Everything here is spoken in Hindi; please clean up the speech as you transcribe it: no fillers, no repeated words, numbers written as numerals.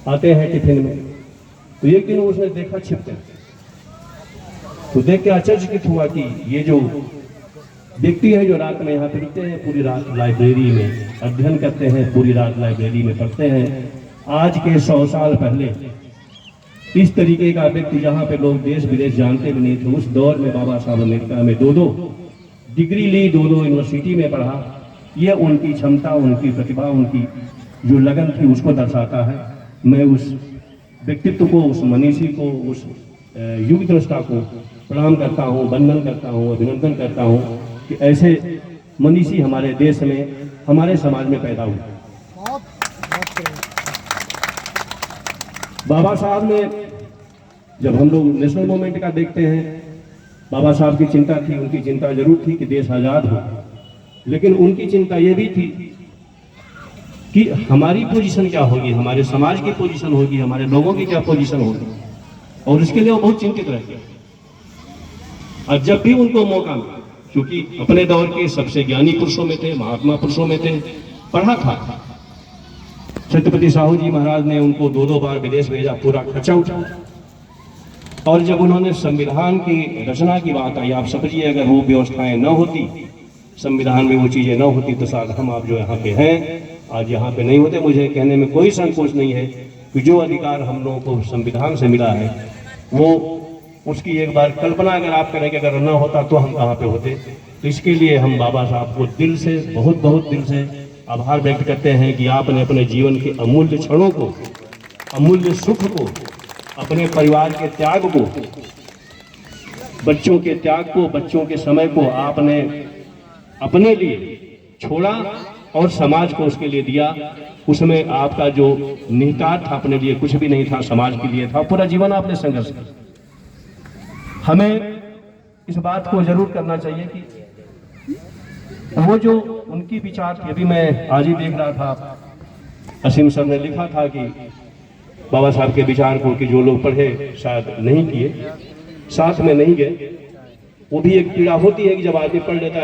आते हैं टिफिन में। तो एक दिन उसने देखा छिपते, तो देख के आश्चर्यचकित हुआ कि ये जो व्यक्ति है जो रात में यहाँ पे रुकते हैं, पूरी रात लाइब्रेरी में अध्ययन करते हैं, पूरी रात लाइब्रेरी में पढ़ते हैं, आज के 100 साल पहले इस तरीके का व्यक्ति जहाँ पे लोग देश विदेश जानते भी नहीं थे, उस दौर में बाबा साहब अमेरिका में 2-2 डिग्री ली, 2-2 यूनिवर्सिटी में पढ़ा। ये उनकी क्षमता, उनकी प्रतिभा, उनकी जो लगन थी उसको दर्शाता है। मैं उस व्यक्तित्व को, उस मनीषी को, उस युग दृष्टा को प्रणाम करता हूँ, वंदन करता हूँ, अभिनंदन करता हूँ कि ऐसे मनीषी हमारे देश में, हमारे समाज में पैदा हुए। बाबा साहब ने, जब हम लोग नेशनल मूवमेंट का देखते हैं, बाबा साहब की चिंता थी, उनकी चिंता जरूर थी कि देश आज़ाद हो, लेकिन उनकी चिंता ये भी थी कि हमारी पोजीशन क्या होगी, हमारे समाज की पोजीशन होगी, हमारे लोगों की क्या पोजीशन होगी, और इसके लिए वो बहुत चिंतित रहते। और जब भी उनको मौका मिला, क्योंकि अपने दौर के सबसे ज्ञानी पुरुषों में थे, महात्मा पुरुषों में थे, पढ़ा था। छत्रपति साहू जी महाराज ने उनको 2-2 बार विदेश भेजा, पूरा खर्चा उठा। और जब उन्होंने संविधान की रचना की बात आई, आप समझिए अगर वो व्यवस्थाएं न होती, संविधान में वो चीजें न होती, तो शायद हम आप जो यहाँ पे हैं आज यहाँ पे नहीं होते। मुझे कहने में कोई संकोच नहीं है कि जो अधिकार हम लोगों को संविधान से मिला है, वो उसकी एक बार कल्पना अगर आप करें कि अगर न होता तो हम कहाँ पे होते। तो इसके लिए हम बाबा साहब को दिल से, बहुत बहुत दिल से आभार व्यक्त करते हैं कि आपने अपने जीवन के अमूल्य क्षणों को, अमूल्य सुख को, अपने परिवार के त्याग को, बच्चों के त्याग को, बच्चों के समय को आपने अपने लिए छोड़ा और समाज को उसके लिए दिया। उसमें आपका जो निहितार्थ था, अपने लिए कुछ भी नहीं था, समाज के लिए था। पूरा जीवन आपने संघर्ष किया। हमें इस बात को जरूर करना चाहिए कि वो जो उनकी विचार थी, अभी मैं आज ही देख रहा था, असीम सर ने लिखा था कि बाबा साहब के विचार को कि जो लोग पढ़े शायद नहीं किए, साथ में नहीं गए। वो भी एक पीड़ा होती है कि जब आदमी पढ़ लेता है